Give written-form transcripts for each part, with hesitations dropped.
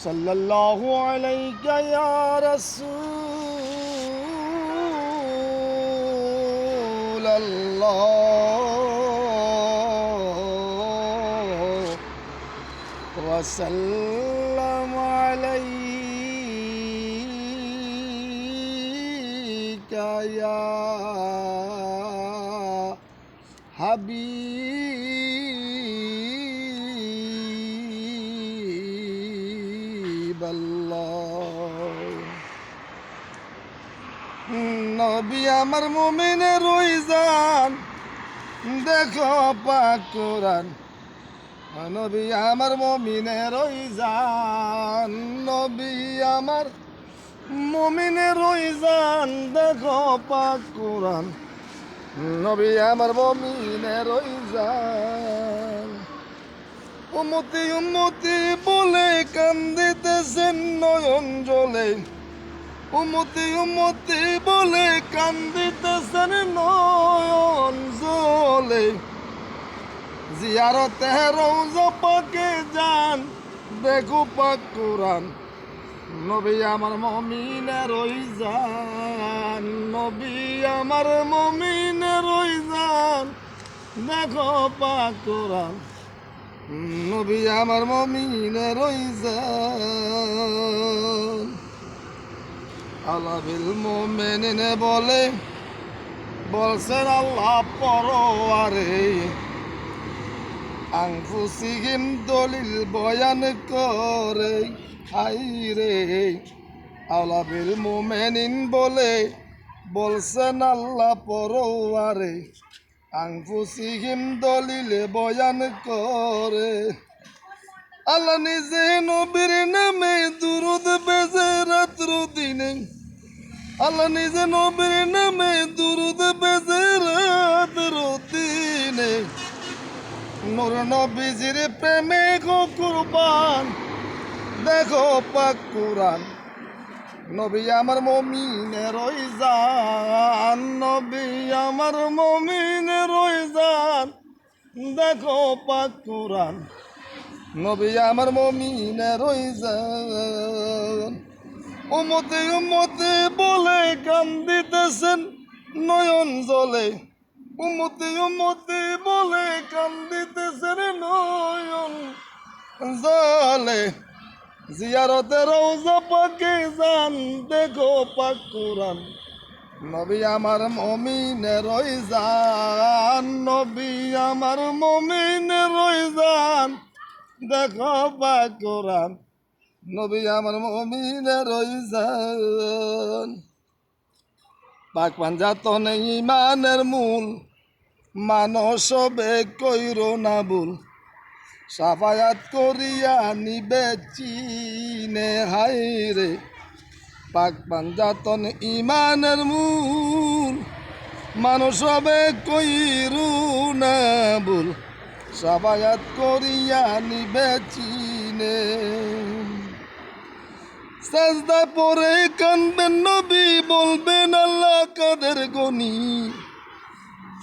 সাল্লাল্লাহু আলাইকা ইয়া রাসূলাল্লাহ ওয়া সাল্লাম আলাইকা ইয়া নবী আমার মুমিনের রইজান দেখো পাক কোরআন নবী আমার মুমিনের রইজান নবী আমার মুমিনের রইজান দেখো পাক কোরআন নবী আমার মুমিনের রইজান উম্মতি উম্মতি বলে কান্দিতেছেন নয়ন জলে উম্মতি উম্মতি বলে কান্দিতেছেন নয়ন জলে জিয়ারতে রওজা পাকে যান দেখো পাক কোরআন নবী আমার মুমিনের রইজান নবী আমার মুমিনের রইজান দেখো পাক কোরআন নবী আমার মুমিনের রইজান আলা বিল মুমিনিনে বলছেন আল্লাহ পরওয়ারে আনফুসিহিম দলিল বয়ান করে হাইরে আলা বিল মুমিনিন বলছেন আল্লাহ পরওয়ারে আনফুসিহিম দলিল বয়ান করে আল্লাহ নিজে নবীর নামে দুরূদ বেজে রাত্র দিনে আল্লাহ নিজে নবীর নামে দুরূদ বেজে রাত্র দিনে নূর নবীজির প্রেমে গো কুরবান দেখো পাক কোরআন নবী আমার মুমিনের রইজান নবী আমার মুমিনের রইজান দেখো পাক কোরআন নবী আমার মুমিনের রইজান উম্মতি উম্মতি বলে কান্দিতেছেন নয়ন জলে উম্মতি উম্মতি বলে কান্দিতেছেন নয়ন জলে জিয়ারতে রওজা পাকে যান দেখো পাক কোরআন নবী আমার মুমিনের রইজান নবী আমার মুমিনের রইজান দেখো পাক কোরআন নবী আমার মুমিনের রইজান পাক পাঞ্জাতন ঈমানের মূল মানুষ বে কইরো না ভুল সাফায়াত করিয়া নিবে চিনে হাইরে পাক পাঞ্জাতন ঈমানের মূল মানুষ বে কইরো না ভুল সাফায়াত করিয়া নিবে চিনে সাজদা পরে কানবেন নবী বলবেন আল্লাহ কাদের গনি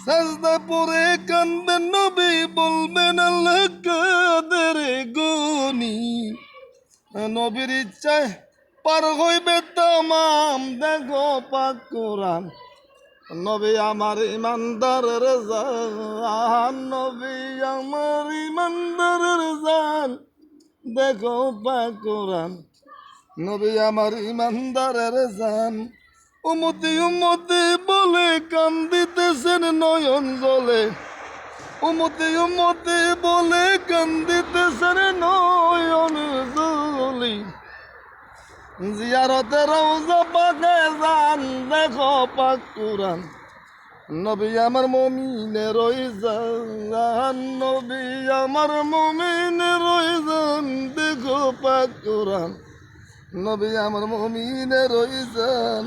সাজদা পরে কানবেন নবী বলবেন আল্লাহ কাদের গনি নবীর ইচ্ছায় পার হইবে তামাম দেখো পাক কোরআন নবী আমার ইমানদারের জান নবী আমার ইমানদারের জান দেখো পাক কোরআন নবী আমার ইমানদারের জান উম্মতি উম্মতি বলে কান্দিতেছেন নয়ন জলে উম্মতি উম্মতি বলে কান্দিতেছেন নয়ন জলে জিয়ারতে রওজা পাকে যান দেখো পাক কোরআন নবী আমার মুমিনের রইজান নবী আমার মুমিনের রইজান দেখো পাক কোরআন নবী আমার মুমিনের রইজান